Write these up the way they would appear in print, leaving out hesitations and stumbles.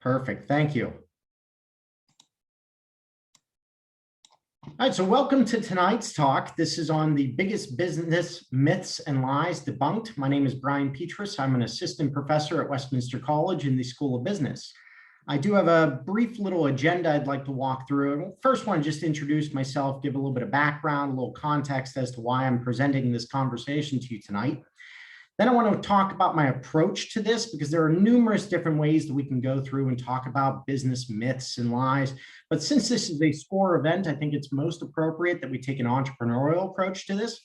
Perfect. Thank you. All right, so welcome to tonight's talk. This is on the biggest business myths and lies debunked. My name is Brian Petrus. I'm an assistant professor at Westminster College in the School of Business. I do have a brief little agenda I'd like to walk through. I first want to just introduce myself, give a little bit of background, a little context as to why I'm presenting this conversation to you tonight. Then I want to talk about my approach to this, because there are numerous different ways that we can go through and talk about business myths and lies. But since this is a SCORE event, I think it's most appropriate that we take an entrepreneurial approach to this.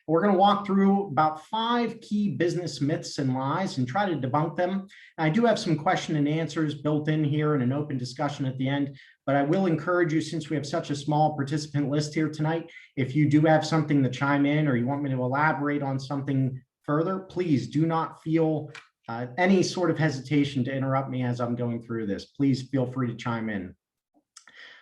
We're going to walk through about 5 key business myths and lies and try to debunk them. And I do have some question and answers built in here and an open discussion at the end, but I will encourage you, since we have such a small participant list here tonight, if you do have something to chime in or you want me to elaborate on something further, please do not feel any sort of hesitation to interrupt me as I'm going through this. Please feel free to chime in.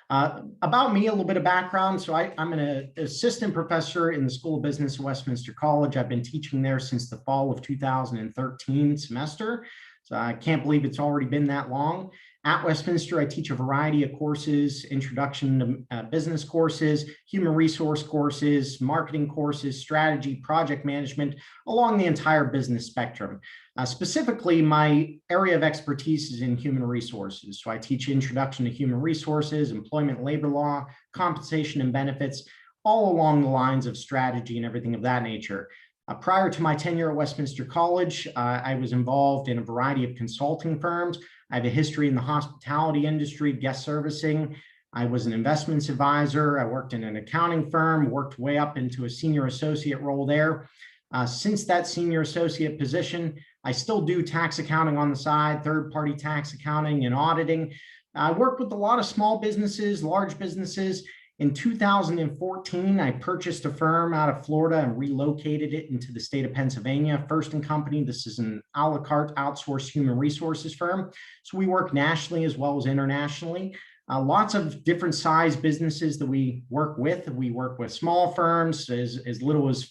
About me, a little bit of background. So I'm an assistant professor in the School of Business at Westminster College. I've been teaching there since the fall of 2013 semester. So I can't believe it's already been that long. At Westminster, I teach a variety of courses: introduction to business courses, human resource courses, marketing courses, strategy, project management, along the entire business spectrum. Specifically, my area of expertise is in human resources. So I teach introduction to human resources, employment, labor law, compensation and benefits, all along the lines of strategy and everything of that nature. Prior to my tenure at Westminster College, I was involved in a variety of consulting firms. I have a history in the hospitality industry, guest servicing. I was an investments advisor. I worked in an accounting firm, worked way up into a senior associate role there. Since that senior associate position, I still do tax accounting on the side, third-party tax accounting and auditing. I work with a lot of small businesses, large businesses. In 2014, I purchased a firm out of Florida and relocated it into the state of Pennsylvania, First & Company. This is an a la carte outsourced human resources firm. So we work nationally as well as internationally. Lots of different size businesses that we work with. We work with small firms as little as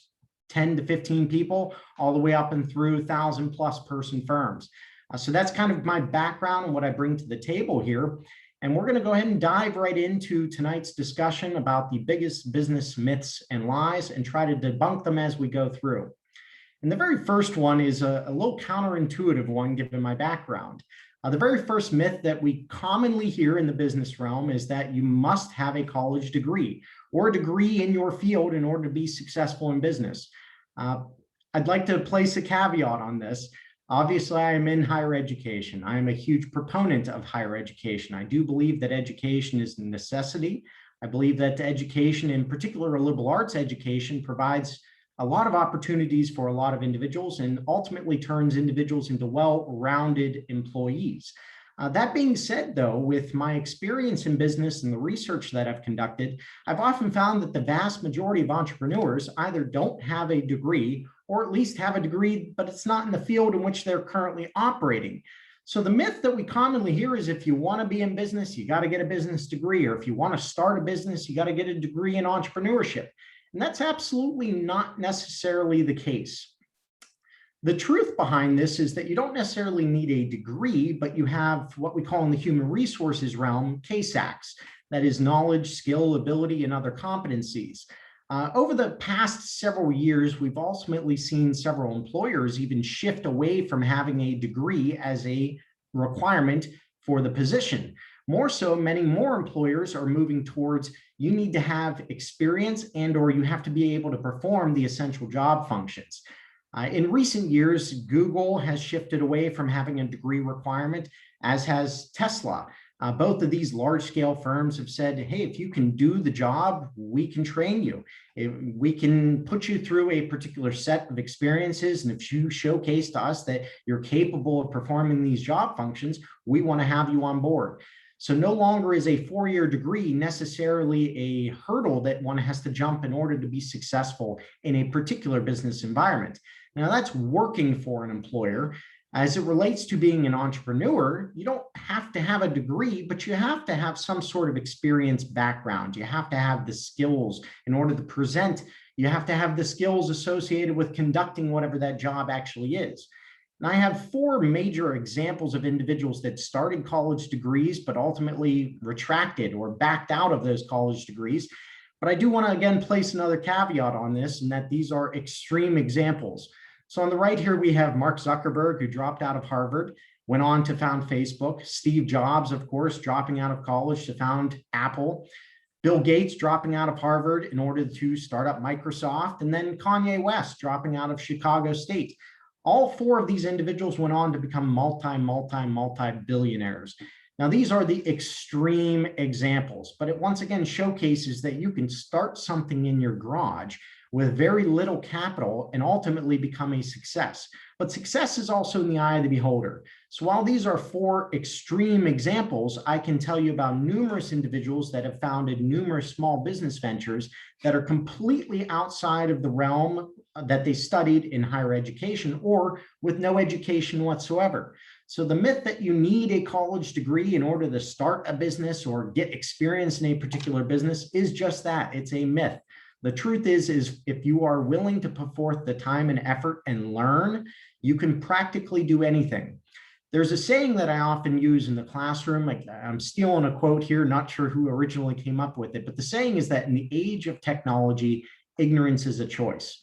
10 to 15 people, all the way up and through 1,000+ person firms. So that's kind of my background and what I bring to the table here. And we're going to go ahead and dive right into tonight's discussion about the biggest business myths and lies and try to debunk them as we go through. And the very first one is a little counterintuitive one, given my background. The very first myth that we commonly hear in the business realm is that you must have a college degree or a degree in your field in order to be successful in business. I'd like to place a caveat on this. Obviously, I am in higher education. I am a huge proponent of higher education. I do believe that education is a necessity. I believe that education, in particular a liberal arts education, provides a lot of opportunities for a lot of individuals and ultimately turns individuals into well-rounded employees. That being said, though, with my experience in business and the research that I've conducted, I've often found that the vast majority of entrepreneurs either don't have a degree or at least have a degree, but it's not in the field in which they're currently operating. So the myth that we commonly hear is if you want to be in business, you got to get a business degree, or if you want to start a business, you got to get a degree in entrepreneurship. And that's absolutely not necessarily the case. The truth behind this is that you don't necessarily need a degree, but you have what we call in the human resources realm, KSACs. That is knowledge, skill, ability, and other competencies. Over the past several years, we've ultimately seen several employers even shift away from having a degree as a requirement for the position. More so, many more employers are moving towards you need to have experience and/or you have to be able to perform the essential job functions. In recent years, Google has shifted away from having a degree requirement, as has Tesla. Both of these large-scale firms have said, hey, if you can do the job, we can train you. We can put you through a particular set of experiences, and if you showcase to us that you're capable of performing these job functions, we want to have you on board. So no longer is a 4-year degree necessarily a hurdle that one has to jump in order to be successful in a particular business environment. Now, that's working for an employer. As it relates to being an entrepreneur, you don't have to have a degree, but you have to have some sort of experience background. You have to have the skills in order to present. You have to have the skills associated with conducting whatever that job actually is. And I have four major examples of individuals that started college degrees, but ultimately retracted or backed out of those college degrees. But I do want to, again, place another caveat on this, and that these are extreme examples. So on the right here, we have Mark Zuckerberg, who dropped out of Harvard, went on to found Facebook. Steve Jobs, of course, dropping out of college to found Apple. Bill Gates dropping out of Harvard in order to start up Microsoft. And then Kanye West dropping out of Chicago State. All four of these individuals went on to become multi-billionaires. Now, these are the extreme examples, but it once again showcases that you can start something in your garage with very little capital and ultimately become a success. But success is also in the eye of the beholder. So while these are four extreme examples, I can tell you about numerous individuals that have founded numerous small business ventures that are completely outside of the realm that they studied in higher education or with no education whatsoever. So the myth that you need a college degree in order to start a business or get experience in a particular business is just that. It's a myth. The truth is if you are willing to put forth the time and effort and learn, you can practically do anything. There's a saying that I often use in the classroom. Like, I'm stealing a quote here, not sure who originally came up with it, but the saying is that in the age of technology, ignorance is a choice.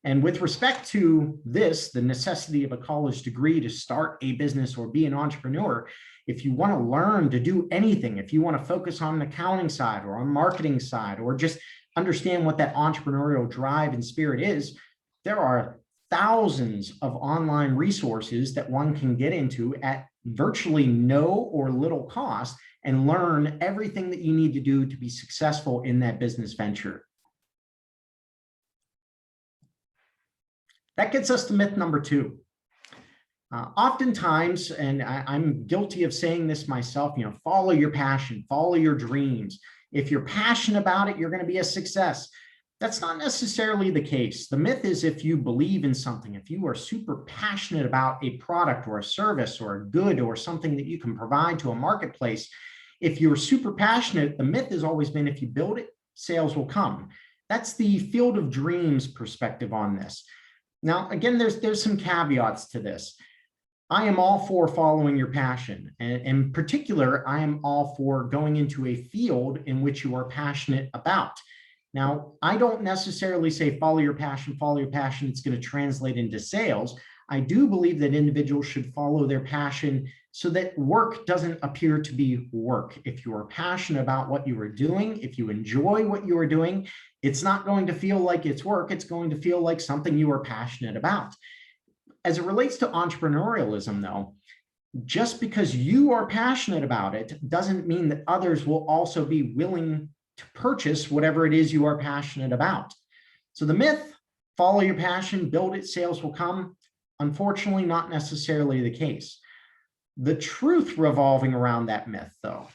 And with respect to this, the necessity of a college degree to start a business or be an entrepreneur, if you want to learn to do anything, if you want to focus on the accounting side or on marketing side, or just understand what that entrepreneurial drive and spirit is, there are thousands of online resources that one can get into at virtually no or little cost and learn everything that you need to do to be successful in that business venture. That gets us to myth number two. Oftentimes, and I'm guilty of saying this myself, follow your passion, follow your dreams. If you're passionate about it, you're going to be a success. That's not necessarily the case. The myth is if you believe in something, if you are super passionate about a product or a service or a good or something that you can provide to a marketplace, if you're super passionate, the myth has always been if you build it, sales will come. That's the field of dreams perspective on this. Now, again, there's some caveats to this. I am all for following your passion. And in particular, I am all for going into a field in which you are passionate about. Now, I don't necessarily say follow your passion, it's going to translate into sales. I do believe that individuals should follow their passion so that work doesn't appear to be work. If you are passionate about what you are doing, if you enjoy what you are doing, it's not going to feel like it's work. It's going to feel like something you are passionate about. As it relates to entrepreneurialism, though, just because you are passionate about it doesn't mean that others will also be willing to purchase whatever it is you are passionate about. So the myth, follow your passion, build it, sales will come, unfortunately, not necessarily the case. The truth revolving around that myth, though,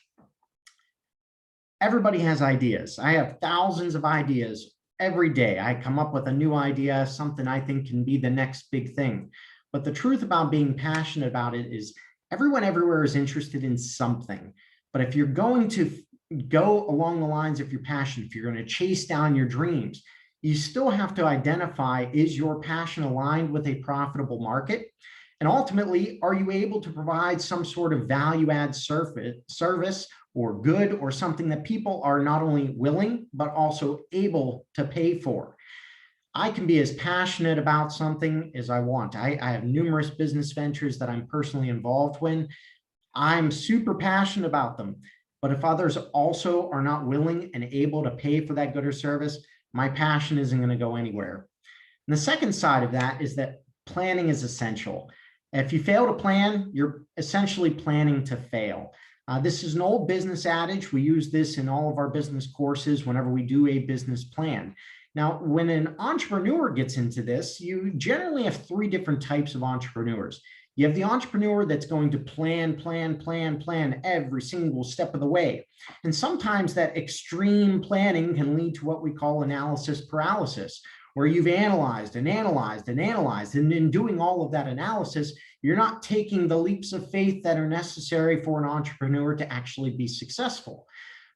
everybody has ideas. I have thousands of ideas every day. I come up with a new idea, something I think can be the next big thing. But the truth about being passionate about it is everyone everywhere is interested in something. But if you're going to go along the lines of your passion, if you're going to chase down your dreams, you still have to identify, is your passion aligned with a profitable market? And ultimately, are you able to provide some sort of value-add service or good or something that people are not only willing, but also able to pay for? I can be as passionate about something as I want. I have numerous business ventures that I'm personally involved with. I'm super passionate about them. But if others also are not willing and able to pay for that good or service, my passion isn't going to go anywhere. And the second side of that is that planning is essential. If you fail to plan, you're essentially planning to fail. This is an old business adage. We use this in all of our business courses whenever we do a business plan. Now, when an entrepreneur gets into this, you generally have three different types of entrepreneurs. You have the entrepreneur that's going to plan every single step of the way. And sometimes that extreme planning can lead to what we call analysis paralysis, where you've analyzed. And in doing all of that analysis, you're not taking the leaps of faith that are necessary for an entrepreneur to actually be successful.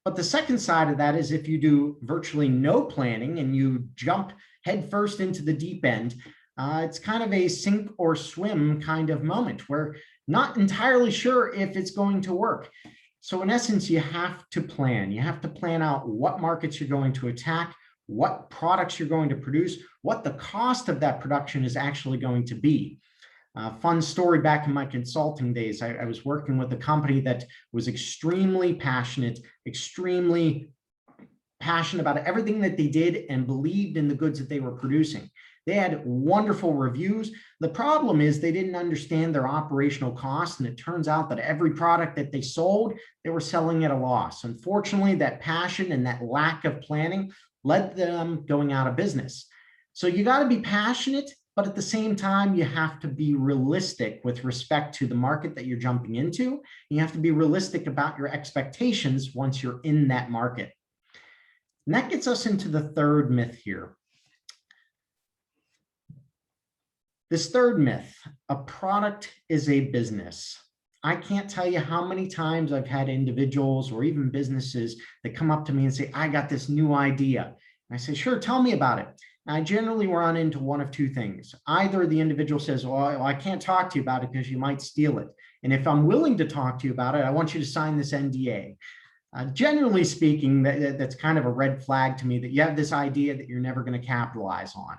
But the second side of that is if you do virtually no planning and you jump headfirst into the deep end, It's kind of a sink or swim kind of moment where not entirely sure if it's going to work. So in essence, you have to plan. You have to plan out what markets you're going to attack, what products you're going to produce, what the cost of that production is actually going to be. Fun story, back in my consulting days, I was working with a company that was extremely passionate about everything that they did and believed in the goods that they were producing. They had wonderful reviews. The problem is they didn't understand their operational costs, and it turns out that every product that they sold, they were selling at a loss. Unfortunately, that passion and that lack of planning led them going out of business. So you got to be passionate, but at the same time, you have to be realistic with respect to the market that you're jumping into. You have to be realistic about your expectations once you're in that market. And that gets us into the third myth here. This third myth, a product is a business. I can't tell you how many times I've had individuals or even businesses that come up to me and say, I got this new idea. And I say, sure, tell me about it. And I generally run into one of two things. Either the individual says, well, I can't talk to you about it because you might steal it. And if I'm willing to talk to you about it, I want you to sign this NDA. Generally speaking, that's kind of a red flag to me that you have this idea that you're never going to capitalize on.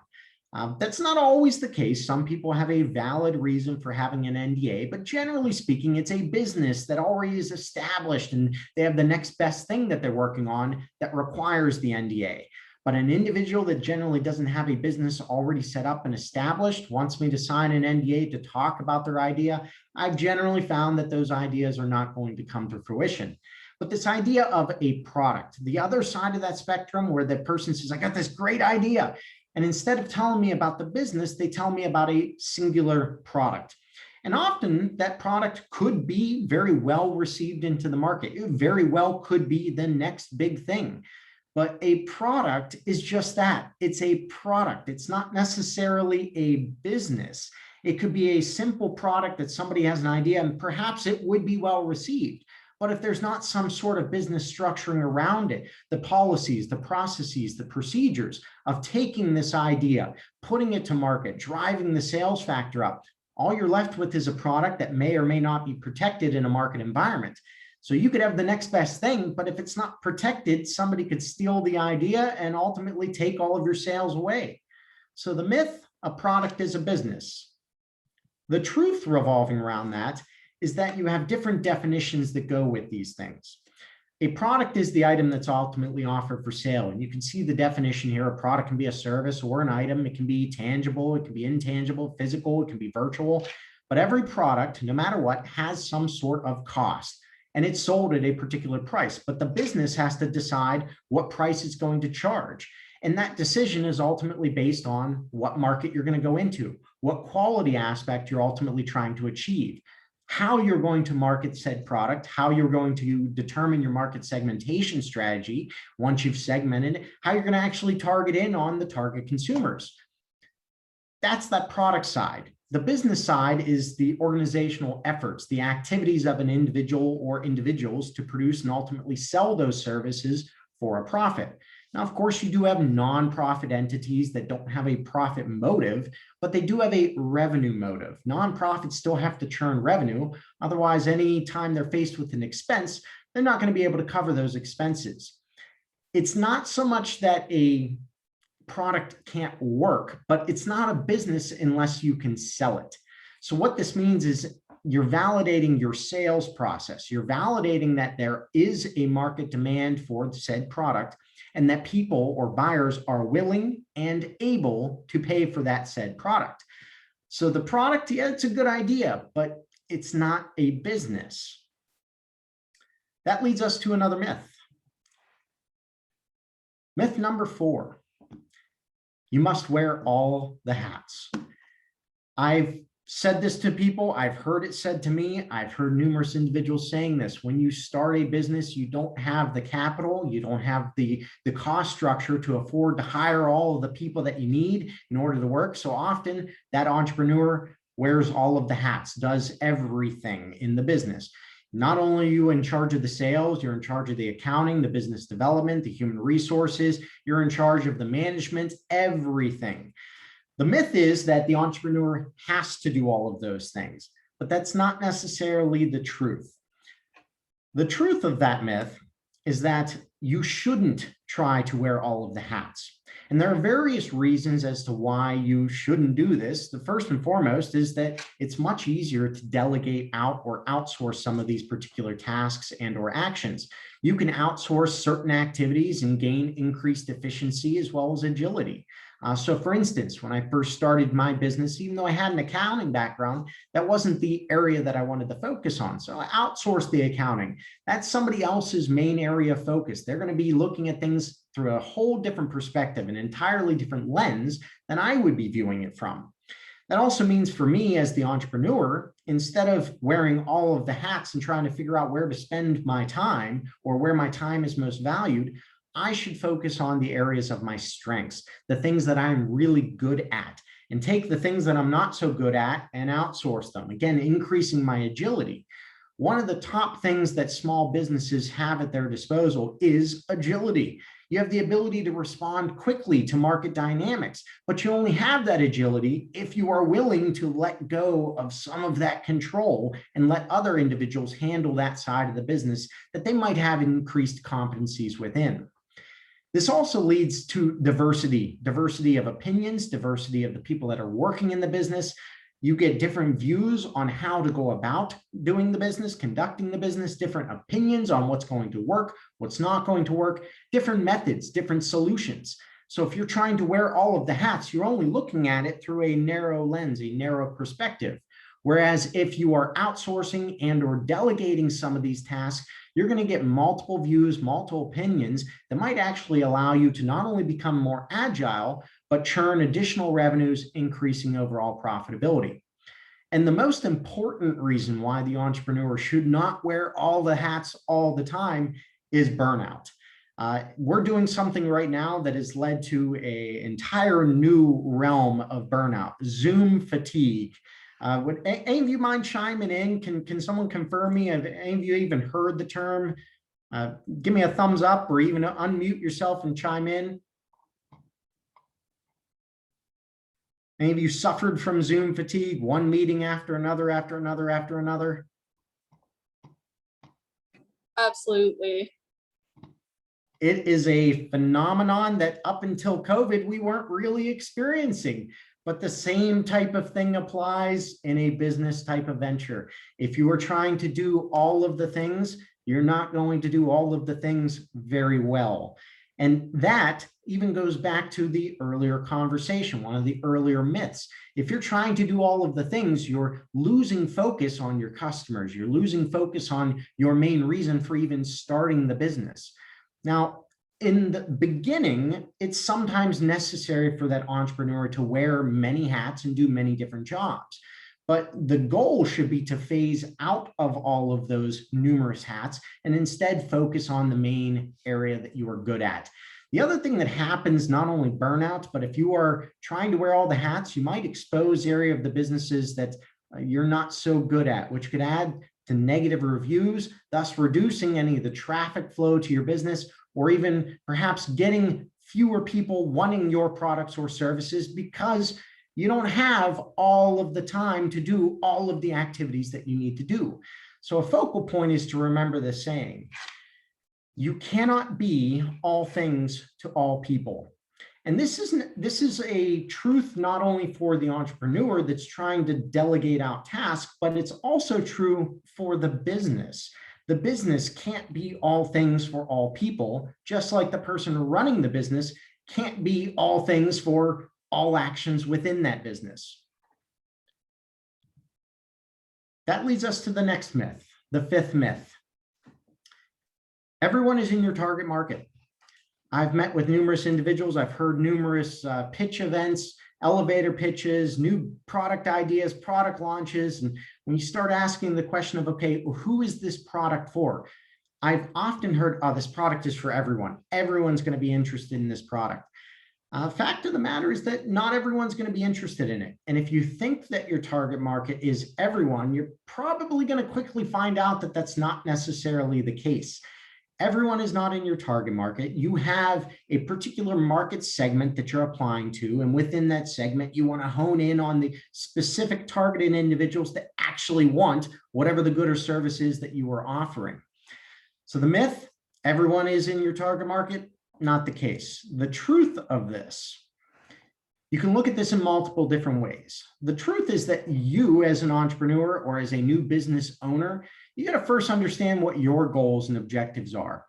That's not always the case. Some people have a valid reason for having an NDA, but generally speaking, it's a business that already is established and they have the next best thing that they're working on that requires the NDA. But an individual that generally doesn't have a business already set up and established wants me to sign an NDA to talk about their idea. I've generally found that those ideas are not going to come to fruition. But this idea of a product, the other side of that spectrum where the person says, I got this great idea. And instead of telling me about the business, they tell me about a singular product. And often that product could be very well received into the market. It very well could be the next big thing. But a product is just that. It's a product. It's not necessarily a business. It could be a simple product that somebody has an idea and perhaps it would be well received. But if there's not some sort of business structuring around it, the policies, the processes, the procedures of taking this idea, putting it to market, driving the sales factor up, all you're left with is a product that may or may not be protected in a market environment. So you could have the next best thing, but if it's not protected, somebody could steal the idea and ultimately take all of your sales away. So the myth, a product is a business. The truth revolving around that is that you have different definitions that go with these things. A product is the item that's ultimately offered for sale. And you can see the definition here. A product can be a service or an item. It can be tangible, it can be intangible, physical, it can be virtual. But every product, no matter what, has some sort of cost. And it's sold at a particular price. But the business has to decide what price it's going to charge. And that decision is ultimately based on what market you're going to go into, what quality aspect you're ultimately trying to achieve, how you're going to market said product, how you're going to determine your market segmentation strategy once you've segmented, how you're going to actually target in on the target consumers. That's that product side. The business side is the organizational efforts, the activities of an individual or individuals to produce and ultimately sell those services for a profit. Now, of course, you do have nonprofit entities that don't have a profit motive, but they do have a revenue motive. Nonprofits still have to churn revenue. Otherwise, any time they're faced with an expense, they're not going to be able to cover those expenses. It's not so much that a product can't work, but it's not a business unless you can sell it. So what this means is you're validating your sales process. You're validating that there is a market demand for the said product and that people or buyers are willing and able to pay for that said product. So the product, yeah, it's a good idea, but it's not a business. That leads us to another myth. Myth number 4, you must wear all the hats. I've said this to people. I've heard it said to me. I've heard numerous individuals saying this. When you start a business, you don't have the capital. You don't have the cost structure to afford to hire all of the people that you need in order to work. So often that entrepreneur wears all of the hats, does everything in the business. Not only are you in charge of the sales, you're in charge of the accounting, the business development, the human resources, you're in charge of the management, everything. The myth is that the entrepreneur has to do all of those things, but that's not necessarily the truth. The truth of that myth is that you shouldn't try to wear all of the hats. And there are various reasons as to why you shouldn't do this. The first and foremost is that it's much easier to delegate out or outsource some of these particular tasks and or actions. You can outsource certain activities and gain increased efficiency as well as agility. So for instance, when I first started my business, even though I had an accounting background, that wasn't the area that I wanted to focus on. So I outsourced the accounting. That's somebody else's main area of focus. They're going to be looking at things through a whole different perspective, an entirely different lens than I would be viewing it from. That also means for me as the entrepreneur, instead of wearing all of the hats and trying to figure out where to spend my time or where my time is most valued, I should focus on the areas of my strengths, the things that I'm really good at, and take the things that I'm not so good at and outsource them. Again, increasing my agility. One of the top things that small businesses have at their disposal is agility. You have the ability to respond quickly to market dynamics, but you only have that agility if you are willing to let go of some of that control and let other individuals handle that side of the business that they might have increased competencies within. This also leads to diversity of opinions, diversity of the people that are working in the business. You get different views on how to go about doing the business, conducting the business, different opinions on what's going to work, what's not going to work, different methods, different solutions. So if you're trying to wear all of the hats, you're only looking at it through a narrow lens, a narrow perspective. Whereas if you are outsourcing and or delegating some of these tasks, you're going to get multiple views, multiple opinions that might actually allow you to not only become more agile, but churn additional revenues, increasing overall profitability. And the most important reason why the entrepreneur should not wear all the hats all the time is burnout. We're doing something right now that has led to an entire new realm of burnout, Zoom fatigue. Would any of you mind chiming in? Can someone confirm me? Have any of you even heard the term? Give me a thumbs up or even unmute yourself and chime in. Any of you suffered from Zoom fatigue, one meeting after another, after another, after another? Absolutely. It is a phenomenon that up until COVID, we weren't really experiencing. But the same type of thing applies in a business type of venture. If you are trying to do all of the things, you're not going to do all of the things very well. And that even goes back to the earlier conversation, one of the earlier myths. If you're trying to do all of the things, you're losing focus on your customers. You're losing focus on your main reason for even starting the business. Now, in the beginning, it's sometimes necessary for that entrepreneur to wear many hats and do many different jobs. But the goal should be to phase out of all of those numerous hats and instead focus on the main area that you are good at. The other thing that happens, not only burnout, but if you are trying to wear all the hats, you might expose area of the businesses that you're not so good at, which could add to negative reviews, thus reducing any of the traffic flow to your business, or even perhaps getting fewer people wanting your products or services because you don't have all of the time to do all of the activities that you need to do. So a focal point is to remember this saying: you cannot be all things to all people. And this is a truth not only for the entrepreneur that's trying to delegate out tasks, but it's also true for the business. The business can't be all things for all people, just like the person running the business can't be all things for all actions within that business. That leads us to the next myth, the fifth myth. Everyone is in your target market. I've met with numerous individuals. I've heard numerous pitch events, elevator pitches, new product ideas, product launches. And when you start asking the question of, okay, well, who is this product for? I've often heard, oh, this product is for everyone. Everyone's going to be interested in this product. Fact of the matter is that not everyone's going to be interested in it. And if you think that your target market is everyone, you're probably going to quickly find out that that's not necessarily the case. Everyone is not in your target market. You have a particular market segment that you're applying to. And within that segment, you want to hone in on the specific targeted individuals that actually want whatever the good or service is that you are offering. So the myth, everyone is in your target market, not the case. The truth of this, you can look at this in multiple different ways. The truth is that you as an entrepreneur or as a new business owner, you got to first understand what your goals and objectives are.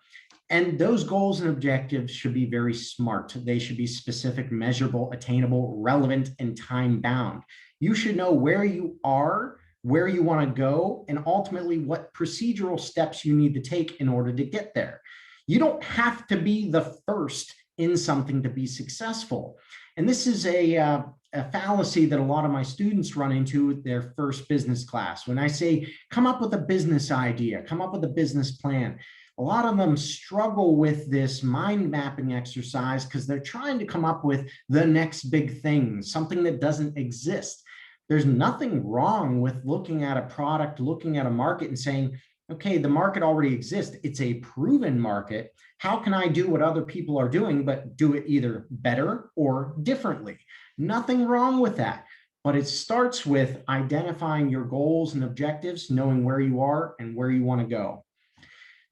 And those goals and objectives should be very smart. They should be specific, measurable, attainable, relevant, and time-bound. You should know where you are, where you want to go, and ultimately what procedural steps you need to take in order to get there. You don't have to be the first in something to be successful. And this is a fallacy that a lot of my students run into with their first business class. When I say, come up with a business idea, come up with a business plan, a lot of them struggle with this mind mapping exercise because they're trying to come up with the next big thing, something that doesn't exist. There's nothing wrong with looking at a product, looking at a market and saying, okay, the market already exists. It's a proven market. How can I do what other people are doing, but do it either better or differently? Nothing wrong with that. But it starts with identifying your goals and objectives, knowing where you are and where you want to go.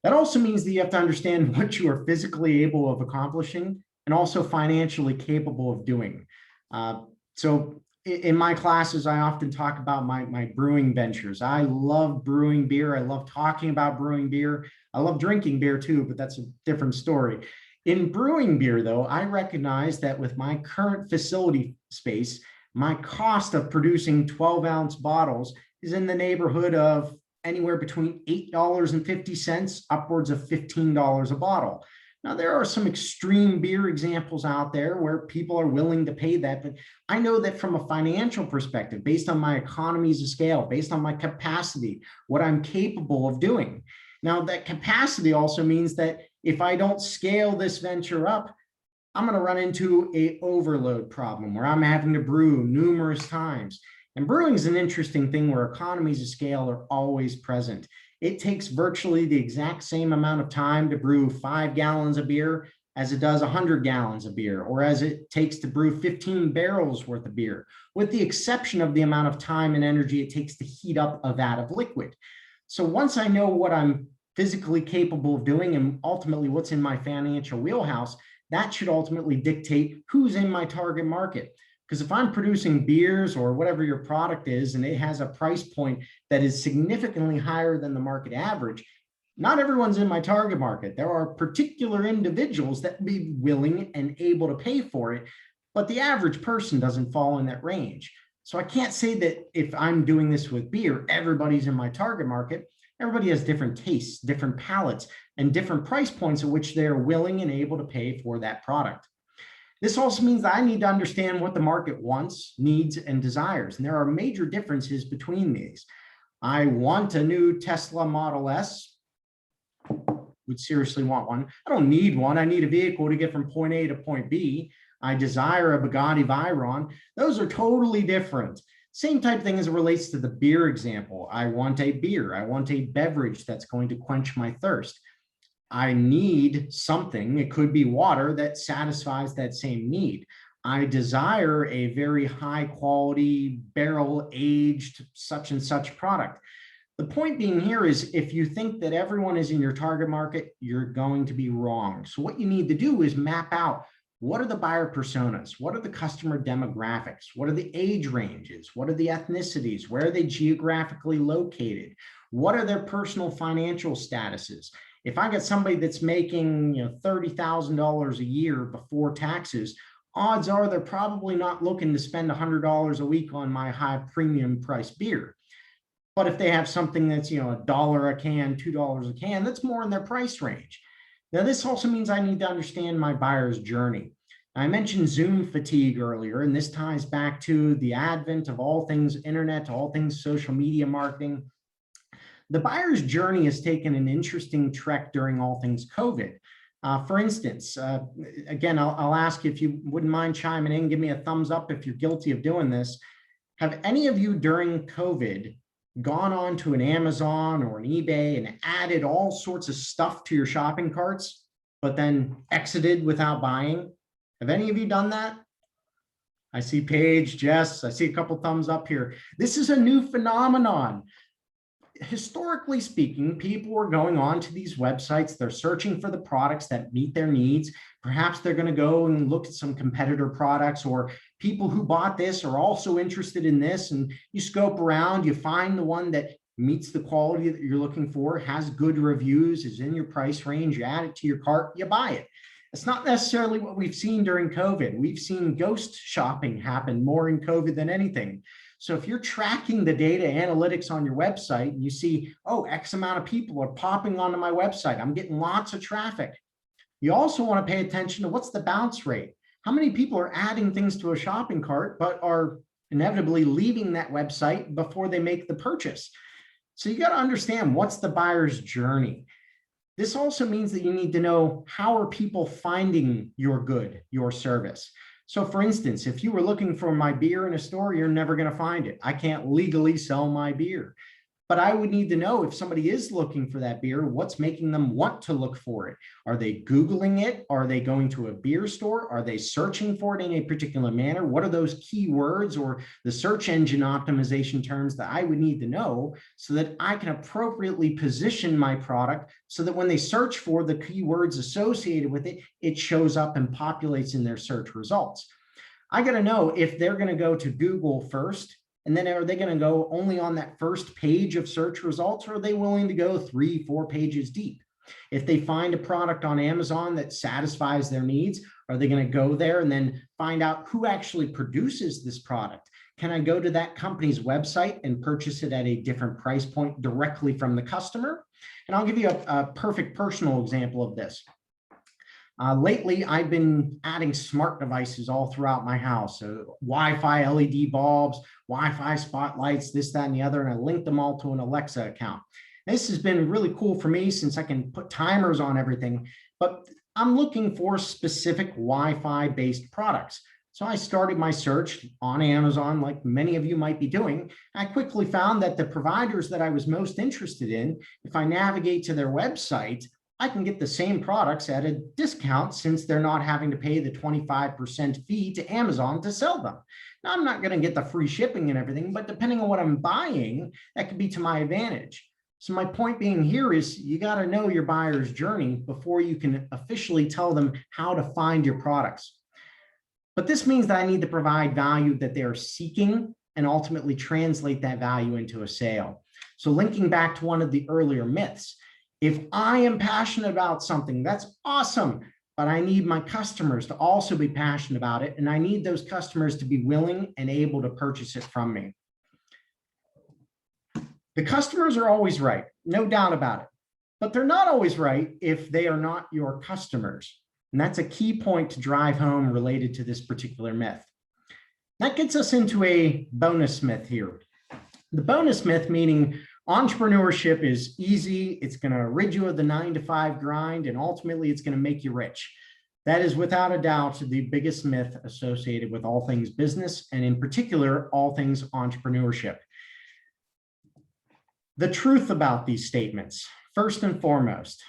That also means that you have to understand what you are physically able of accomplishing and also financially capable of doing. So in my classes, I often talk about my brewing ventures. I love brewing beer. I love talking about brewing beer. I love drinking beer too, but that's a different story. In brewing beer, though, I recognize that with my current facility space, my cost of producing 12-ounce bottles is in the neighborhood of anywhere between $8.50 upwards of $15 a bottle. Now, there are some extreme beer examples out there where people are willing to pay that, but I know that from a financial perspective, based on my economies of scale, based on my capacity, what I'm capable of doing. Now, that capacity also means that if I don't scale this venture up, I'm going to run into an overload problem where I'm having to brew numerous times. And brewing is an interesting thing where economies of scale are always present. It takes virtually the exact same amount of time to brew 5 gallons of beer as it does 100 gallons of beer, or as it takes to brew 15 barrels worth of beer, with the exception of the amount of time and energy it takes to heat up a vat of liquid. So once I know what I'm physically capable of doing and ultimately what's in my financial wheelhouse, that should ultimately dictate who's in my target market. Because if I'm producing beers or whatever your product is, and it has a price point that is significantly higher than the market average, not everyone's in my target market. There are particular individuals that would be willing and able to pay for it, but the average person doesn't fall in that range. So I can't say that if I'm doing this with beer, everybody's in my target market. Everybody has different tastes, different palates, and different price points at which they're willing and able to pay for that product. This also means that I need to understand what the market wants, needs, and desires. And there are major differences between these. I want a new Tesla Model S. Would seriously want one. I don't need one. I need a vehicle to get from point A to point B. I desire a Bugatti Veyron. Those are totally different. Same type thing as it relates to the beer example. I want a beer. I want a beverage that's going to quench my thirst. I need something, it could be water, that satisfies that same need. I desire a very high quality, barrel aged, such and such product. The point being here is if you think that everyone is in your target market, you're going to be wrong. So what you need to do is map out, what are the buyer personas? What are the customer demographics? What are the age ranges? What are the ethnicities? Where are they geographically located? What are their personal financial statuses? If I get somebody that's making $30,000 a year before taxes, odds are they're probably not looking to spend $100 a week on my high premium price beer. But if they have something that's $1 a can, $2 a can, that's more in their price range. Now, this also means I need to understand my buyer's journey. I mentioned Zoom fatigue earlier, and this ties back to the advent of all things internet, all things social media marketing. The buyer's journey has taken an interesting trek during all things COVID. For instance, again, I'll ask if you wouldn't mind chiming in, give me a thumbs up if you're guilty of doing this. Have any of you during COVID gone on to an Amazon or an eBay and added all sorts of stuff to your shopping carts, but then exited without buying? Have any of you done that? I see Paige, Jess, I see a couple thumbs up here. This is a new phenomenon. Historically speaking, people are going on to these websites. They're searching for the products that meet their needs. Perhaps they're going to go and look at some competitor products, or people who bought this are also interested in this. And you scope around, you find the one that meets the quality that you're looking for, has good reviews, is in your price range, you add it to your cart, you buy it. It's not necessarily what we've seen during COVID. We've seen ghost shopping happen more in COVID than anything. So if you're tracking the data analytics on your website and you see, oh, X amount of people are popping onto my website, I'm getting lots of traffic. You also want to pay attention to what's the bounce rate. How many people are adding things to a shopping cart, but are inevitably leaving that website before they make the purchase? So you got to understand what's the buyer's journey. This also means that you need to know, how are people finding your good, your service? So for instance, if you were looking for my beer in a store, you're never going to find it. I can't legally sell my beer. But I would need to know, if somebody is looking for that beer, what's making them want to look for it? Are they Googling it? Are they going to a beer store? Are they searching for it in a particular manner? What are those keywords or the search engine optimization terms that I would need to know so that I can appropriately position my product so that when they search for the keywords associated with it, it shows up and populates in their search results. I got to know if they're going to go to Google first, and then are they going to go only on that first page of search results, or are they willing to go 3-4 pages deep? If they find a product on Amazon that satisfies their needs, are they going to go there and then find out who actually produces this product? Can I go to that company's website and purchase it at a different price point directly from the customer? And I'll give you a perfect personal example of this. Lately, I've been adding smart devices all throughout my house. So Wi-Fi LED bulbs, Wi-Fi spotlights, this, that, and the other, and I linked them all to an Alexa account. This has been really cool for me since I can put timers on everything, but I'm looking for specific Wi-Fi based products. So I started my search on Amazon, like many of you might be doing. I quickly found that the providers that I was most interested in, if I navigate to their website, I can get the same products at a discount since they're not having to pay the 25% fee to Amazon to sell them. Now, I'm not going to get the free shipping and everything, but depending on what I'm buying, that could be to my advantage. So my point being here is you got to know your buyer's journey before you can officially tell them how to find your products. But this means that I need to provide value that they are seeking and ultimately translate that value into a sale. So linking back to one of the earlier myths, if I am passionate about something, that's awesome, but I need my customers to also be passionate about it, and I need those customers to be willing and able to purchase it from me. The customers are always right, no doubt about it, but they're not always right if they are not your customers. And that's a key point to drive home related to this particular myth. That gets us into a bonus myth here. The bonus myth meaning entrepreneurship is easy, it's going to rid you of the 9-to-5 grind, and ultimately it's going to make you rich. That is without a doubt the biggest myth associated with all things business, and in particular, all things entrepreneurship. The truth about these statements, first and foremost,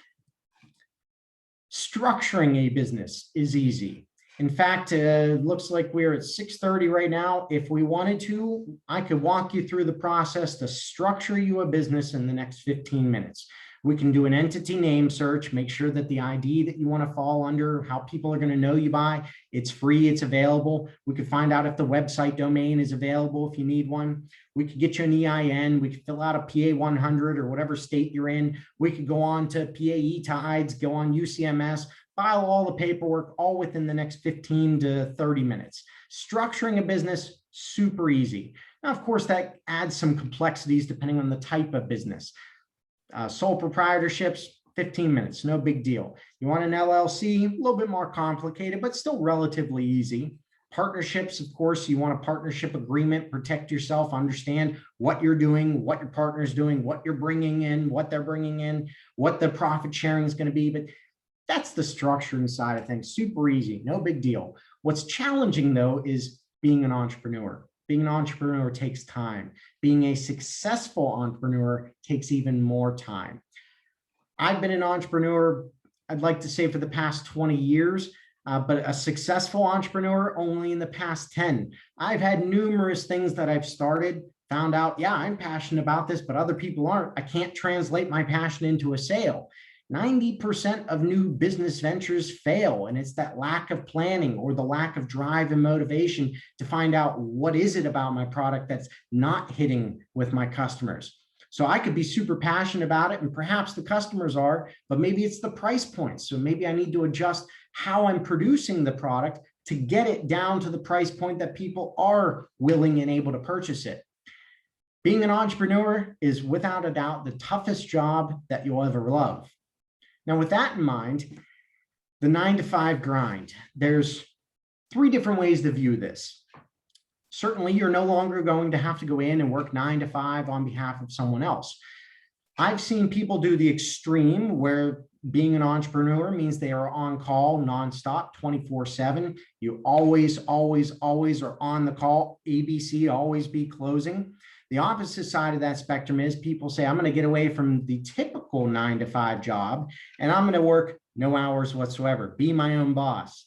structuring a business is easy. In fact, it looks like we're at 6:30 right now. If we wanted to, I could walk you through the process to structure you a business in the next 15 minutes. We can do an entity name search, make sure that the ID that you want to fall under, how people are going to know you by, it's free, it's available. We could find out if the website domain is available if you need one. We could get you an EIN. We could fill out a PA 100 or whatever state you're in. We could go on to PAE Tides, go on UCMS, file all the paperwork, all within the next 15 to 30 minutes. Structuring a business, super easy. Now, of course, that adds some complexities depending on the type of business. Sole proprietorships, 15 minutes, no big deal. You want an LLC, a little bit more complicated, but still relatively easy. Partnerships, of course, you want a partnership agreement, protect yourself, understand what you're doing, what your partner's doing, what you're bringing in, what they're bringing in, what the profit sharing is going to be. But that's the structuring side of things, super easy, no big deal. What's challenging though is being an entrepreneur. being an entrepreneur takes time. Being a successful entrepreneur takes even more time. I've been an entrepreneur, I'd like to say, for the past 20 years, but a successful entrepreneur only in the past 10. I've had numerous things that I've started, found out, yeah, I'm passionate about this, but other people aren't. I can't translate my passion into a sale. 90% of new business ventures fail, and it's that lack of planning or the lack of drive and motivation to find out what is it about my product that's not hitting with my customers. So I could be super passionate about it, and perhaps the customers are, but maybe it's the price point. So maybe I need to adjust how I'm producing the product to get it down to the price point that people are willing and able to purchase it. Being an entrepreneur is without a doubt the toughest job that you'll ever love. Now, with that in mind, the 9-to-5 grind, there's 3 different ways to view this. Certainly, you're no longer going to have to go in and work 9 to 5 on behalf of someone else. I've seen people do the extreme where being an entrepreneur means they are on call nonstop, 24/7. You always are on the call. ABC, always be closing. The opposite side of that spectrum is people say, I'm going to get away from the typical 9-to-5 job, and I'm going to work no hours whatsoever, be my own boss.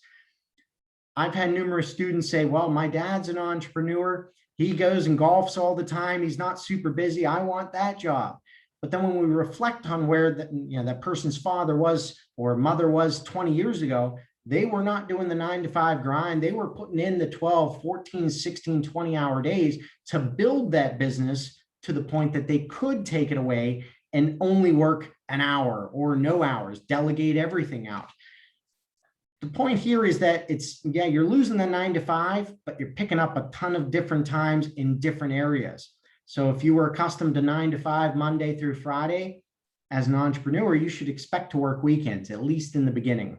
I've had numerous students say, well, my dad's an entrepreneur. He goes and golfs all the time. He's not super busy. I want that job. But then when we reflect on where that person's father was or mother was 20 years ago, they were not doing the 9-to-5 grind. They were putting in the 12, 14, 16, 20-hour days to build that business to the point that they could take it away and only work an hour or no hours, delegate everything out. The point here is that you're losing the 9-to-5, but you're picking up a ton of different times in different areas. So if you were accustomed to 9-to-5 Monday through Friday, as an entrepreneur, you should expect to work weekends, at least in the beginning.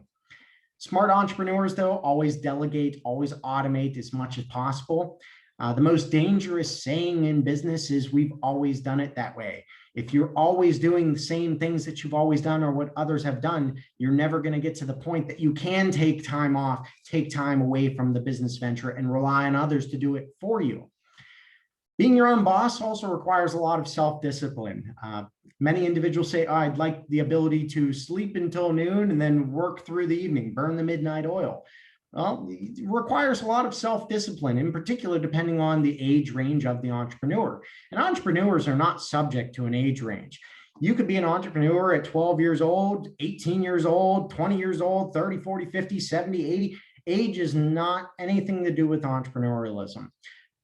Smart entrepreneurs, though, always delegate, always automate as much as possible. The most dangerous saying in business is we've always done it that way. If you're always doing the same things that you've always done or what others have done, you're never going to get to the point that you can take time off, take time away from the business venture and rely on others to do it for you. Being your own boss also requires a lot of self-discipline. Many individuals say, oh, I'd like the ability to sleep until noon and then work through the evening, burn the midnight oil. Well, it requires a lot of self-discipline, in particular, depending on the age range of the entrepreneur. And entrepreneurs are not subject to an age range. You could be an entrepreneur at 12 years old, 18 years old, 20 years old, 30, 40, 50, 70, 80. Age is not anything to do with entrepreneurialism.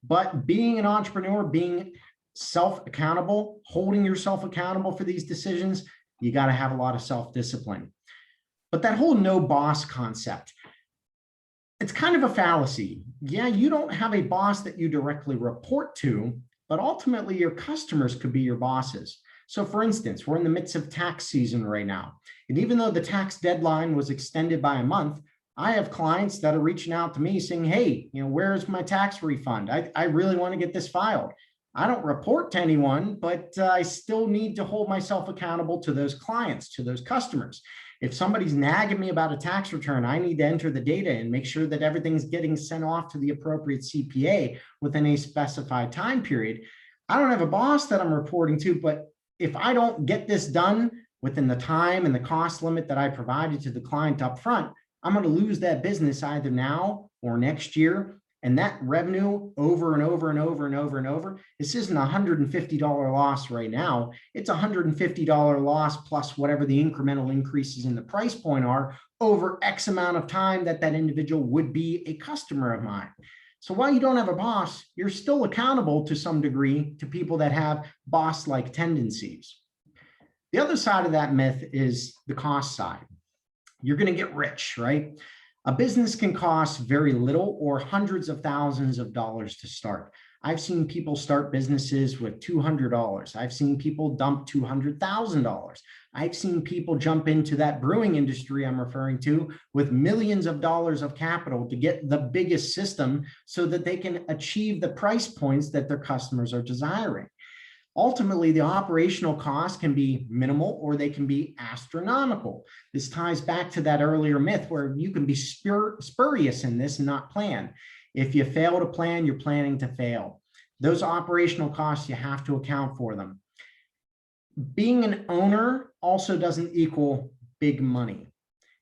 But being an entrepreneur, being self-accountable, holding yourself accountable for these decisions, you got to have a lot of self-discipline. But that whole no boss concept, it's kind of a fallacy. Yeah, you don't have a boss that you directly report to, but ultimately your customers could be your bosses. So for instance, we're in the midst of tax season right now. And even though the tax deadline was extended by a month, I have clients that are reaching out to me saying, hey, where's my tax refund? I really want to get this filed. I don't report to anyone, but I still need to hold myself accountable to those clients, to those customers. If somebody's nagging me about a tax return, I need to enter the data and make sure that everything's getting sent off to the appropriate CPA within a specified time period. I don't have a boss that I'm reporting to, but if I don't get this done within the time and the cost limit that I provided to the client up front, I'm going to lose that business either now or next year. And that revenue over and over and over and over and over, this isn't a $150 loss right now. It's a $150 loss plus whatever the incremental increases in the price point are over X amount of time that individual would be a customer of mine. So while you don't have a boss, you're still accountable to some degree to people that have boss-like tendencies. The other side of that myth is the cost side. You're going to get rich, right? A business can cost very little or hundreds of thousands of dollars to start. I've seen people start businesses with $200. I've seen people dump $200,000. I've seen people jump into that brewing industry I'm referring to with millions of dollars of capital to get the biggest system so that they can achieve the price points that their customers are desiring. Ultimately, the operational costs can be minimal or they can be astronomical. This ties back to that earlier myth where you can be spurious in this and not plan. If you fail to plan, you're planning to fail. Those operational costs, you have to account for them. Being an owner also doesn't equal big money.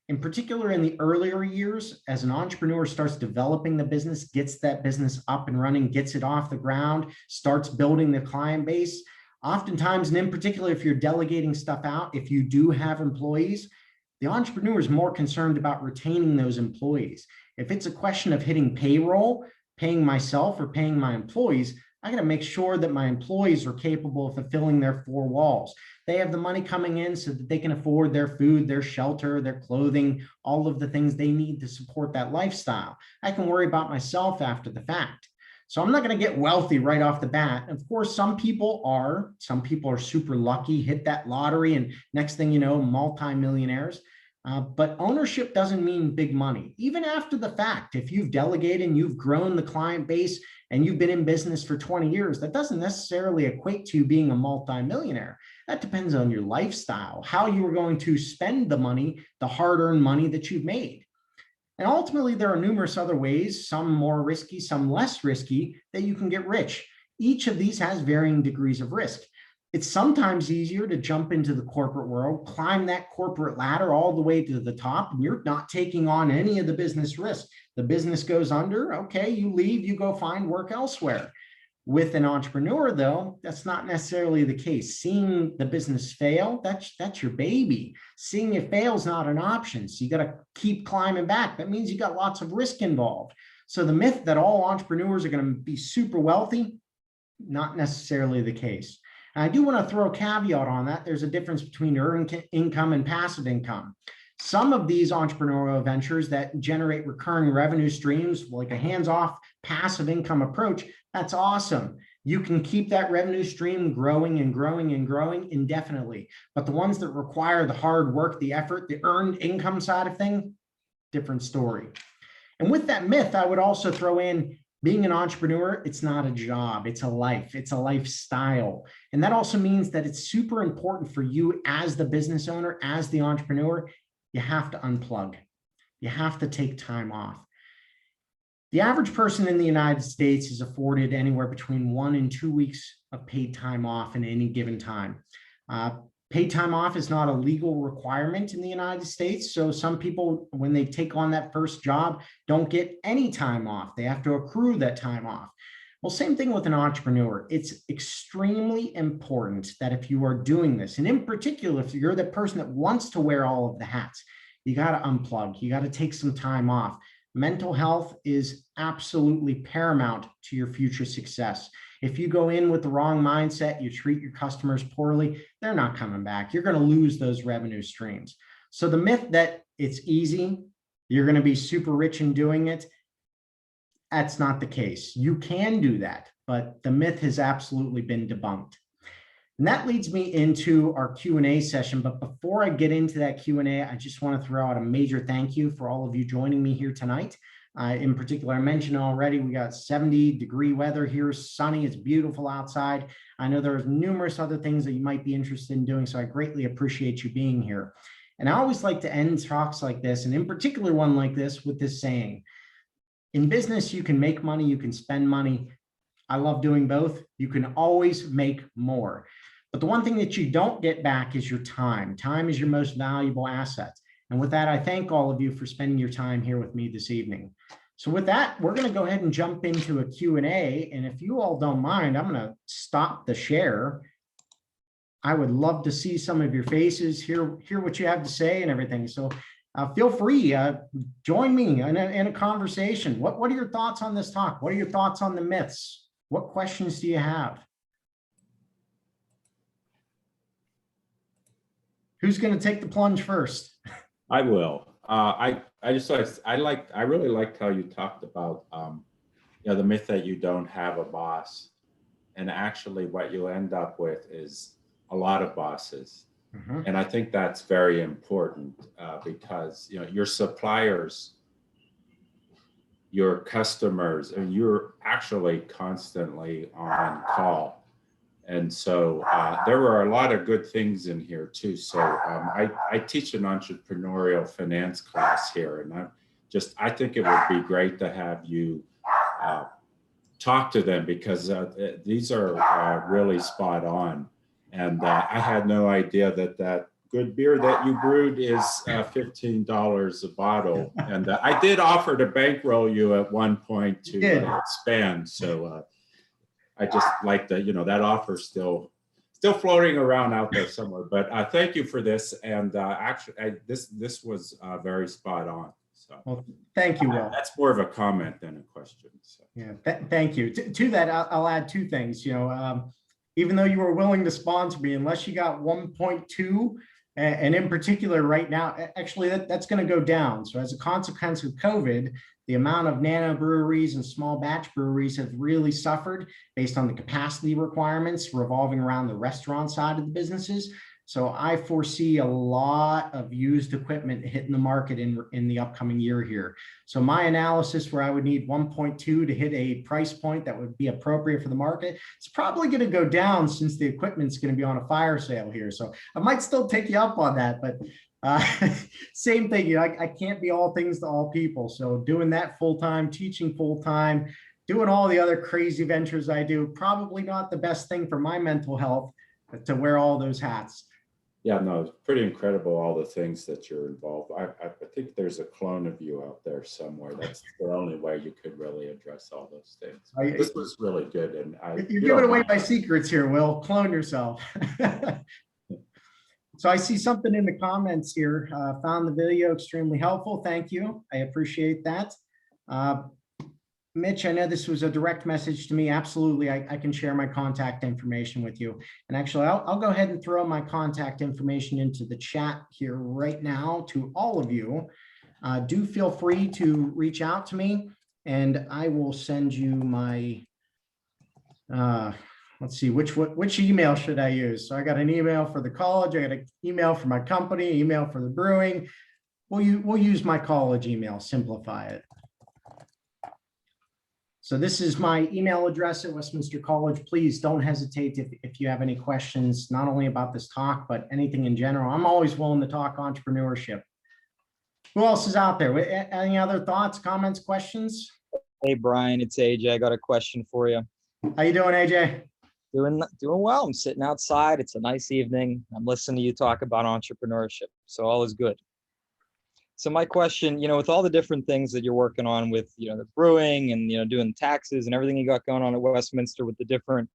In particular, in the earlier years, as an entrepreneur starts developing the business, gets that business up and running, gets it off the ground, starts building the client base, oftentimes, and in particular, if you're delegating stuff out, if you do have employees, the entrepreneur is more concerned about retaining those employees. If it's a question of hitting payroll, paying myself or paying my employees, I got to make sure that my employees are capable of fulfilling their four walls. They have the money coming in so that they can afford their food, their shelter, their clothing, all of the things they need to support that lifestyle. I can worry about myself after the fact. So I'm not going to get wealthy right off the bat. Of course, some people are super lucky, hit that lottery, and next thing you know, multi-millionaires. But ownership doesn't mean big money. Even after the fact, if you've delegated and you've grown the client base and you've been in business for 20 years, that doesn't necessarily equate to being a multi-millionaire. That depends on your lifestyle, how you are going to spend the money, the hard-earned money that you've made. And ultimately, there are numerous other ways, some more risky, some less risky, that you can get rich. Each of these has varying degrees of risk. It's sometimes easier to jump into the corporate world, climb that corporate ladder all the way to the top, and you're not taking on any of the business risk. The business goes under, okay, you leave, you go find work elsewhere. With an entrepreneur, though, that's not necessarily the case. Seeing the business fail, that's your baby. Seeing it fail is not an option. So you got to keep climbing back. That means you got lots of risk involved. So the myth that all entrepreneurs are going to be super wealthy, not necessarily the case. And I do want to throw a caveat on that. There's a difference between earned income and passive income. Some of these entrepreneurial ventures that generate recurring revenue streams, like a hands-off passive income approach, that's awesome. You can keep that revenue stream growing and growing and growing indefinitely. But the ones that require the hard work, the effort, the earned income side of things, different story. And with that myth, I would also throw in being an entrepreneur, it's not a job, it's a life, it's a lifestyle. And that also means that it's super important for you as the business owner, as the entrepreneur, you have to unplug. You have to take time off. The average person in the United States is afforded anywhere between 1 and 2 weeks of paid time off in any given time. Paid time off is not a legal requirement in the United States. So some people, when they take on that first job, don't get any time off. They have to accrue that time off. Well, same thing with an entrepreneur. It's extremely important that if you are doing this, and in particular, if you're the person that wants to wear all of the hats, you got to unplug. You got to take some time off. Mental health is absolutely paramount to your future success. If you go in with the wrong mindset, you treat your customers poorly, they're not coming back. You're going to lose those revenue streams. So the myth that it's easy, you're going to be super rich in doing it, that's not the case. You can do that, but the myth has absolutely been debunked. And that leads me into our Q&A session. But before I get into that Q&A, I just want to throw out a major thank you for all of you joining me here tonight. In particular, I mentioned already, we got 70-degree weather here, sunny, it's beautiful outside. I know there's numerous other things that you might be interested in doing, so I greatly appreciate you being here. And I always like to end talks like this, and in particular one like this, with this saying, in business, you can make money, you can spend money. I love doing both. You can always make more. But the one thing that you don't get back is your time. Time is your most valuable asset. And with that, I thank all of you for spending your time here with me this evening. So with that, we're going to go ahead and jump into a Q&A. And if you all don't mind, I'm going to stop the share. I would love to see some of your faces, hear what you have to say and everything. So feel free, join me in a conversation. What are your thoughts on this talk? What are your thoughts on the myths? What questions do you have? Who's going to take the plunge first? I will. I really liked how you talked about the myth that you don't have a boss, and actually what you end up with is a lot of bosses. Mm-hmm. And I think that's very important because your suppliers, your customers, and you're actually constantly on call. And so there were a lot of good things in here too. So I teach an entrepreneurial finance class here, and I think it would be great to have you talk to them, because these are really spot on. And I had no idea that good beer that you brewed is $15 a bottle. And I did offer to bankroll you at one point to expand. So I just like that, that offer still floating around out there somewhere. But thank you for this. And actually, this was very spot on. So well, thank you, Will. That's more of a comment than a question. So. Yeah, thank you. To that, I'll add two things. Even though you were willing to sponsor me, unless you got 1.2, and in particular right now, actually that's going to go down. So as a consequence of COVID, the amount of nano breweries and small batch breweries have really suffered based on the capacity requirements revolving around the restaurant side of the businesses. So I foresee a lot of used equipment hitting the market in the upcoming year here. So my analysis where I would need 1.2 to hit a price point that would be appropriate for the market, it's probably going to go down since the equipment's going to be on a fire sale here. So I might still take you up on that, but same thing, I can't be all things to all people. So doing that full-time, teaching full-time, doing all the other crazy ventures I do, probably not the best thing for my mental health to wear all those hats. Yeah, no, it's pretty incredible, all the things that you're involved. I think there's a clone of you out there somewhere. That's the only way you could really address all those things. This was really good. And you're giving away my secrets here, Will. Clone yourself. So I see something in the comments here. Found the video extremely helpful. Thank you. I appreciate that. Mitch, I know this was a direct message to me. Absolutely, I can share my contact information with you. And actually, I'll go ahead and throw my contact information into the chat here right now to all of you. Do feel free to reach out to me, and I will send you my, let's see, which email should I use? So I got an email for the college, I got an email for my company, email for the brewing. We'll use my college email, simplify it. So this is my email address at Westminster College. Please don't hesitate if you have any questions, not only about this talk, but anything in general. I'm always willing to talk entrepreneurship. Who else is out there? Any other thoughts, comments, questions? Hey, Brian, it's AJ. I got a question for you. How you doing, AJ? Doing well. I'm sitting outside. It's a nice evening. I'm listening to you talk about entrepreneurship. So all is good. So my question, with all the different things that you're working on with, the brewing and, doing taxes and everything you got going on at Westminster with the different,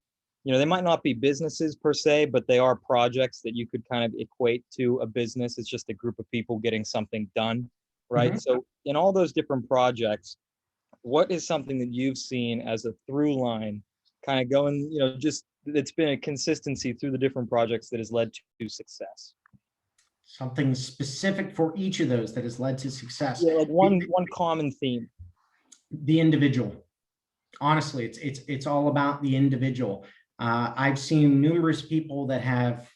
they might not be businesses per se, but they are projects that you could kind of equate to a business. It's just a group of people getting something done, right? Mm-hmm. So in all those different projects, what is something that you've seen as a through line kind of going, just it's been a consistency through the different projects that has led to success? Something specific for each of those that has led to success. Yeah, like one common theme. The individual. Honestly, it's all about the individual. I've seen numerous people that have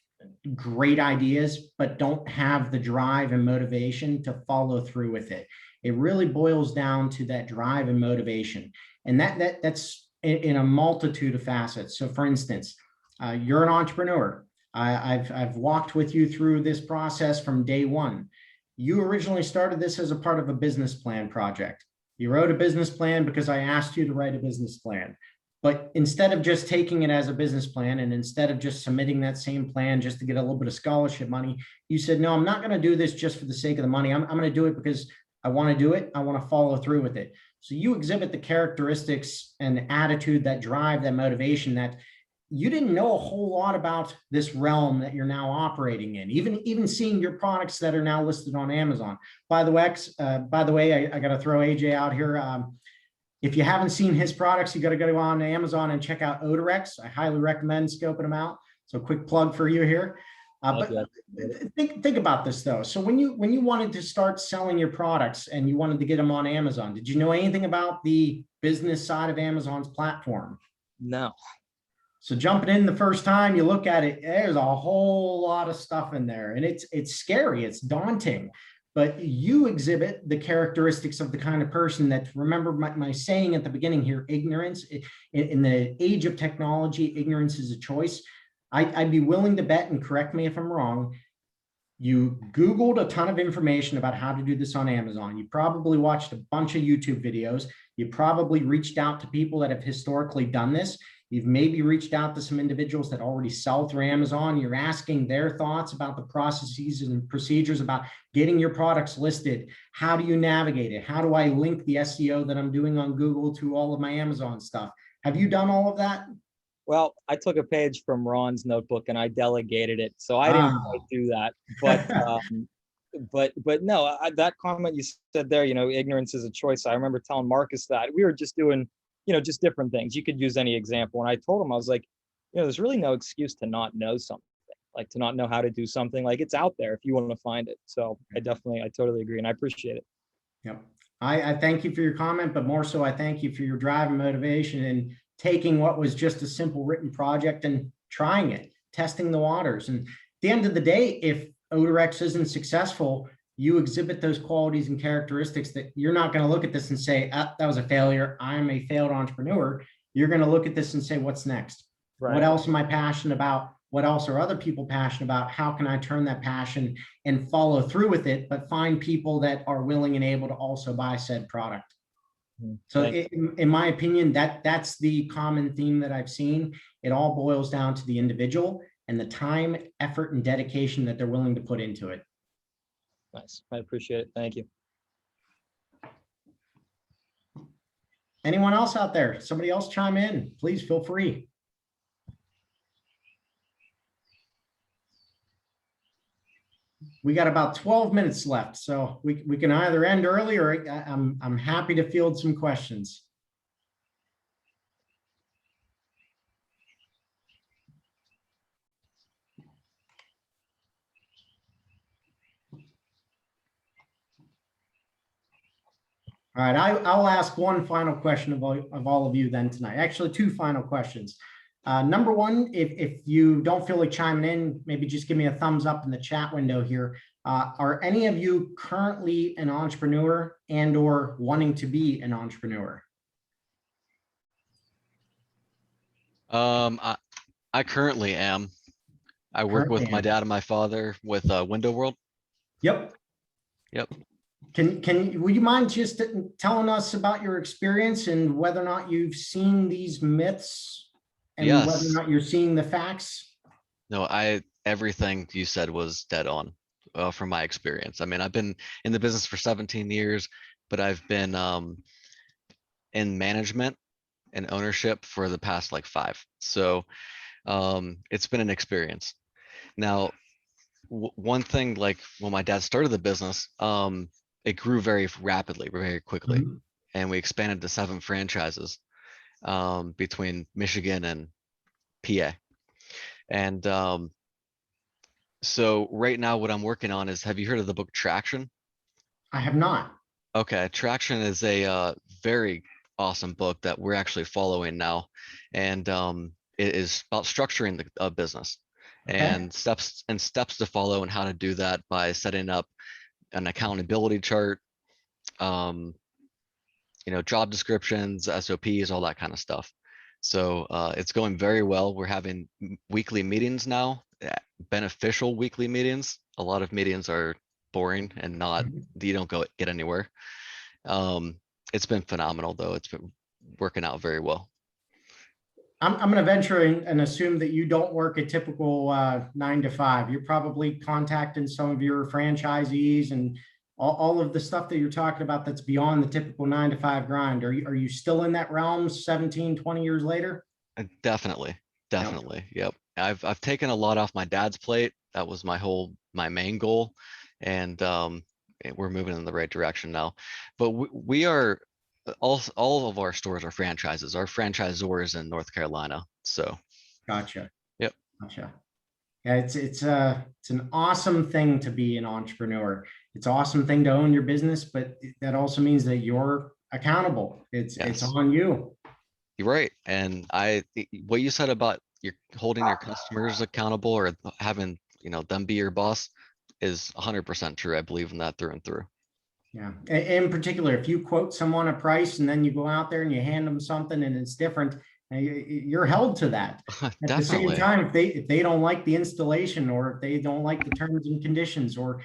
great ideas, but don't have the drive and motivation to follow through with it. It really boils down to that drive and motivation. And that's in a multitude of facets. So for instance, you're an entrepreneur. I've walked with you through this process from day one. You originally started this as a part of a business plan project. You wrote a business plan because I asked you to write a business plan. But instead of just taking it as a business plan and instead of just submitting that same plan just to get a little bit of scholarship money, you said, no, I'm not going to do this just for the sake of the money. I'm going to do it because I want to do it. I want to follow through with it. So you exhibit the characteristics and attitude, that drive, that motivation, that you didn't know a whole lot about this realm that you're now operating in, even seeing your products that are now listed on Amazon. By the way, I got to throw AJ out here. If you haven't seen his products, you got to go on Amazon and check out Odorex. I highly recommend scoping them out. So quick plug for you here. But think about this though. So when you wanted to start selling your products and you wanted to get them on Amazon, did you know anything about the business side of Amazon's platform? No. So jumping in the first time you look at it, there's a whole lot of stuff in there, and it's scary, it's daunting, but you exhibit the characteristics of the kind of person that, remember my saying at the beginning here, ignorance, in the age of technology, ignorance is a choice. I'd be willing to bet, and correct me if I'm wrong, you Googled a ton of information about how to do this on Amazon. You probably watched a bunch of YouTube videos. You probably reached out to people that have historically done this. You've maybe reached out to some individuals that already sell through Amazon. You're asking their thoughts about the processes and procedures about getting your products listed. How do you navigate it? How do I link the SEO that I'm doing on Google to all of my Amazon stuff? Have you done all of that? Well, I took a page from Ron's notebook and I delegated it, so I didn't quite do that. But no, that comment you said there, ignorance is a choice. I remember telling Marcus that we were just doing, just different things. You could use any example, and I told him, I was like, there's really no excuse to not know something, like to not know how to do something. Like, it's out there if you want to find it. So I totally agree, and I appreciate it. Yep. I thank you for your comment, but more so, I thank you for your drive and motivation and taking what was just a simple written project and trying it, testing the waters. And at the end of the day, if Odorex isn't successful, you exhibit those qualities and characteristics that you're not going to look at this and say, that was a failure. I'm a failed entrepreneur. You're going to look at this and say, what's next? Right. What else am I passionate about? What else are other people passionate about? How can I turn that passion and follow through with it, but find people that are willing and able to also buy said product? So in my opinion, that's the common theme that I've seen. It all boils down to the individual and the time, effort, and dedication that they're willing to put into it. Nice. I appreciate it. Thank you. Anyone else out there? Somebody else chime in. Please feel free. We got about 12 minutes left, so we can either end early or I'm happy to field some questions. All right, I'll ask one final question of all of you then tonight. Actually, two final questions. Number one, if you don't feel like chiming in, maybe just give me a thumbs up in the chat window here. Are any of you currently an entrepreneur and or wanting to be an entrepreneur? I currently am. I work with my dad and my father with Window World. Yep. Would you mind just telling us about your experience and whether or not you've seen these myths and whether or not you're seeing the facts? No, everything you said was dead on from my experience. I mean, I've been in the business for 17 years, but I've been in management and ownership for the past like 5. So it's been an experience. Now, one thing, like when my dad started the business, it grew very rapidly, very quickly. Mm-hmm. And we expanded to 7 franchises between Michigan and PA. And so right now what I'm working on is, have you heard of the book Traction? I have not. Okay, Traction is a very awesome book that we're actually following now. And it is about structuring the business. Okay. And steps to follow and how to do that by setting up an accountability chart, job descriptions, SOPs, all that kind of stuff. So it's going very well. We're having weekly meetings now, beneficial weekly meetings. A lot of meetings are boring and you don't get anywhere. It's been phenomenal though. It's been working out very well. I'm going to venture and assume that you don't work a typical 9 to 5. You're probably contacting some of your franchisees and all of the stuff that you're talking about that's beyond the typical 9 to 5 grind. Are you still in that realm 17, 20 years later? Definitely. Yep. I've taken a lot off my dad's plate. That was my main goal. And we're moving in the right direction now. But we are, all of our stores are franchises. Our franchisor is in North Carolina. So. Gotcha. Yep. Gotcha. Yeah, it's an awesome thing to be an entrepreneur. It's an awesome thing to own your business, but that also means that you're accountable. It's on you. You're right. And what you said about you're holding your customers accountable or having, them be your boss is 100% true. I believe in that through and through. Yeah. In particular, if you quote someone a price and then you go out there and you hand them something and it's different, you're held to that. At the same time, if they don't like the installation or if they don't like the terms and conditions or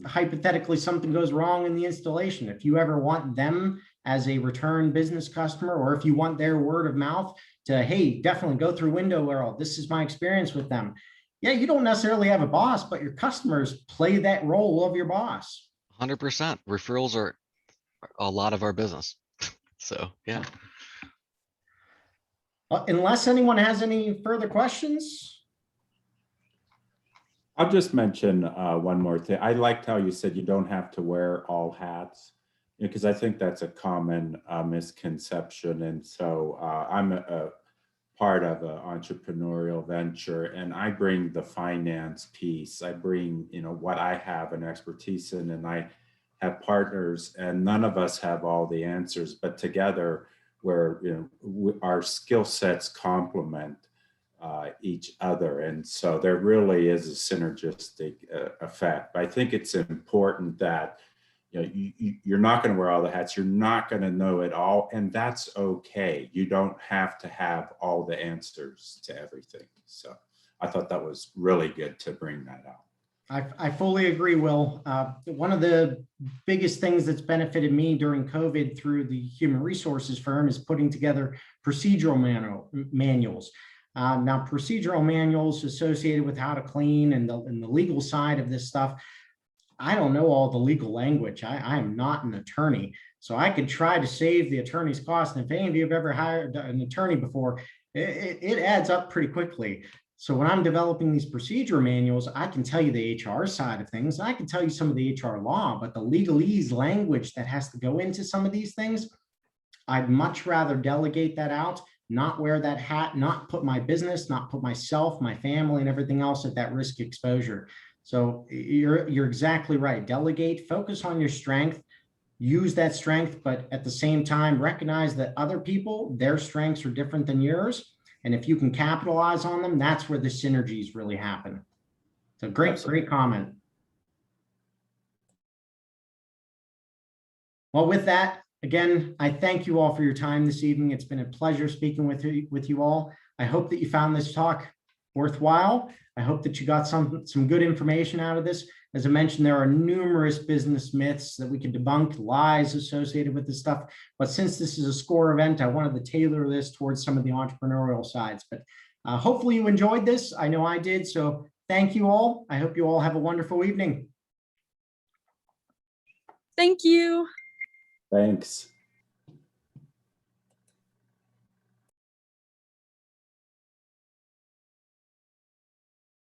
hypothetically something goes wrong in the installation, if you ever want them as a return business customer, or if you want their word of mouth to, hey, definitely go through Window World. This is my experience with them. Yeah, you don't necessarily have a boss, but your customers play that role of your boss. 100%. Referrals are a lot of our business. So, yeah. Unless anyone has any further questions. I'll just mention one more thing. I liked how you said you don't have to wear all hats, because I think that's a common misconception. And so I'm a part of an entrepreneurial venture, and I bring the finance piece. I bring, what I have an expertise in, and I have partners, and none of us have all the answers, but together where our skill sets complement each other. And so there really is a synergistic effect. I think it's important that you're not going to wear all the hats. You're not going to know it all. And that's okay. You don't have to have all the answers to everything. So I thought that was really good to bring that out. I fully agree, Will. One of the biggest things that's benefited me during COVID through the human resources firm is putting together procedural manuals. Now, procedural manuals associated with how to clean and the legal side of this stuff, I don't know all the legal language. I am not an attorney, so I could try to save the attorney's cost. And if any of you have ever hired an attorney before, it adds up pretty quickly. So when I'm developing these procedure manuals, I can tell you the HR side of things. I can tell you some of the HR law, but the legalese language that has to go into some of these things, I'd much rather delegate that out, not wear that hat, not put my business, not put myself, my family, and everything else at that risk exposure. So you're exactly right. Delegate, focus on your strength, use that strength, but at the same time, recognize that other people, their strengths are different than yours. And if you can capitalize on them, that's where the synergies really happen. So great comment. Well, with that, again, I thank you all for your time this evening. It's been a pleasure speaking with you all. I hope that you found this talk worthwhile. I hope that you got some good information out of this. As I mentioned, there are numerous business myths that we can debunk, lies associated with this stuff. But since this is a SCORE event, I wanted to tailor this towards some of the entrepreneurial sides. But hopefully you enjoyed this. I know I did. So thank you all. I hope you all have a wonderful evening. Thank you. Thanks.